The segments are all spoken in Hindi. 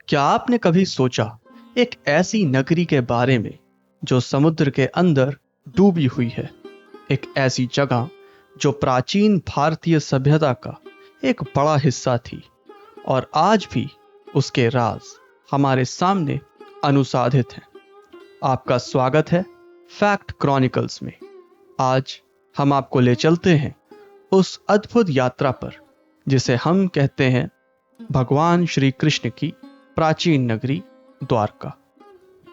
क्या आपने कभी सोचा एक ऐसी नगरी के बारे में जो समुद्र के अंदर डूबी हुई है, एक ऐसी जगह जो प्राचीन भारतीय सभ्यता का एक बड़ा हिस्सा थी और आज भी उसके राज हमारे सामने अनुसाधित हैं। आपका स्वागत है फैक्ट क्रॉनिकल्स में। आज हम आपको ले चलते हैं उस अद्भुत यात्रा पर जिसे हम कहते हैं भगवान श्री कृष्ण की प्राचीन नगरी द्वारका।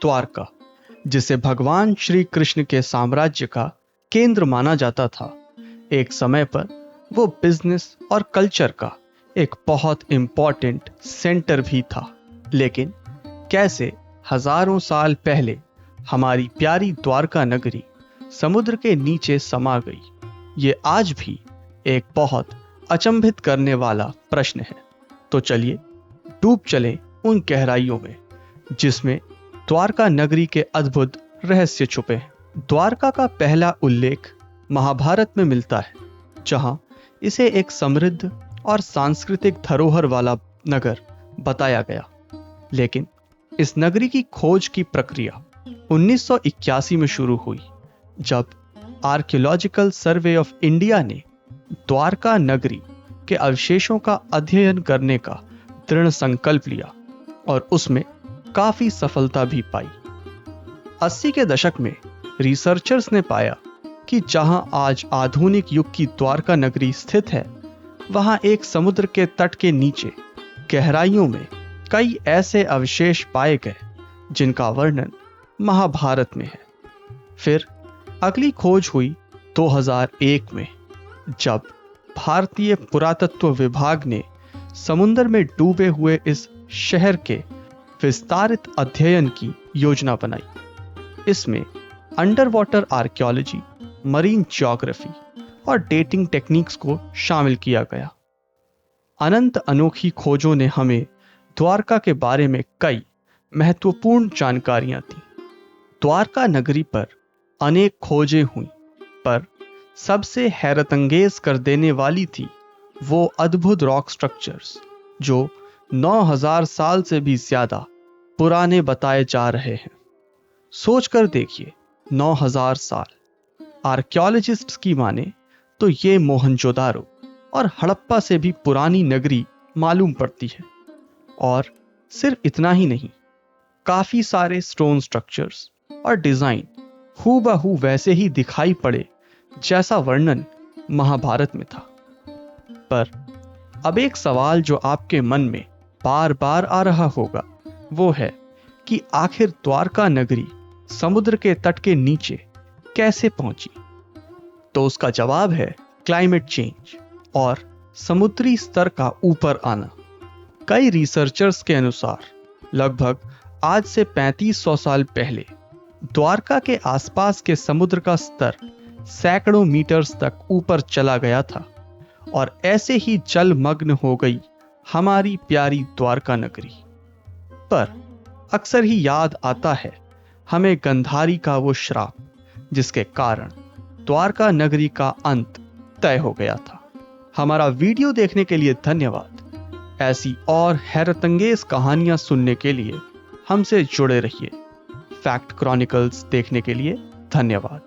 द्वारका जिसे भगवान श्री कृष्ण के साम्राज्य का केंद्र माना जाता था, एक समय पर वो बिजनेस और कल्चर का एक बहुत इंपॉर्टेंट सेंटर भी था। लेकिन कैसे हजारों साल पहले हमारी प्यारी द्वारका नगरी समुद्र के नीचे समा गई, ये आज भी एक बहुत अचंभित करने वाला प्रश्न है। तो चलिए डूब चलें उन गहराइयों में जिसमें द्वारका नगरी के अद्भुत रहस्य छुपे हैं। द्वारका का पहला उल्लेख महाभारत में मिलता है, जहां इसे एक समृद्ध और सांस्कृतिक धरोहर वाला नगर बताया गया। लेकिन इस नगरी की खोज की प्रक्रिया 1981 में शुरू हुई, जब आर्कियोलॉजिकल सर्वे ऑफ इंडिया ने द्वारका नगरी के अवशेषों का अध्ययन करने का दृढ़ संकल्प लिया और उसमें काफी सफलता भी पाई। 80 के दशक में रिसर्चर्स ने पाया कि जहां आज आधुनिक युग की द्वारका नगरी स्थित है, वहां एक समुद्र के तट के नीचे गहराइयों में कई ऐसे अवशेष पाए गए जिनका वर्णन महाभारत में है। फिर अगली खोज हुई 2001 में, जब भारतीय पुरातत्व विभाग ने समुद्र में डूबे हुए इस शहर के विस्तारित अध्ययन की योजना बनाई। इसमें under water archaeology, marine geography और डेटिंग टेक्निक्स को शामिल किया गया। अनंत अनोखी खोजों ने हमें द्वारका के बारे में कई महत्वपूर्ण जानकारियां दी। द्वारका नगरी पर अनेक खोजें हुई, पर सबसे हैरतअंगेज कर देने वाली थी वो अद्भुत रॉक स्ट्रक्चर्स जो 9000 साल से भी ज्यादा पुराने बताए जा रहे हैं। सोचकर देखिए, 9000 साल। आर्कियोलॉजिस्ट्स की माने तो ये मोहनजोदारो और हड़प्पा से भी पुरानी नगरी मालूम पड़ती है। और सिर्फ इतना ही नहीं, काफी सारे स्टोन स्ट्रक्चर्स और डिजाइन हूबहू वैसे ही दिखाई पड़े जैसा वर्णन महाभारत में था। पर अब एक सवाल जो आपके मन में बार बार आ रहा होगा, वो है कि आखिर द्वारका नगरी समुद्र के तट के नीचे कैसे पहुंची? तो उसका जवाब है क्लाइमेट चेंज और समुद्री स्तर का ऊपर आना। कई रिसर्चर्स के अनुसार लगभग आज से 3500 साल पहले द्वारका के आसपास के समुद्र का स्तर सैकड़ों मीटर्स तक ऊपर चला गया था और ऐसे ही जलमग्न हो गई हमारी प्यारी द्वारका नगरी। पर अक्सर ही याद आता है हमें गंधारी का वो श्राप, जिसके कारण द्वारका नगरी का अंत तय हो गया था। हमारा वीडियो देखने के लिए धन्यवाद। ऐसी और हैरतअंगेज कहानियां सुनने के लिए हमसे जुड़े रहिए। फैक्ट क्रॉनिकल्स देखने के लिए धन्यवाद।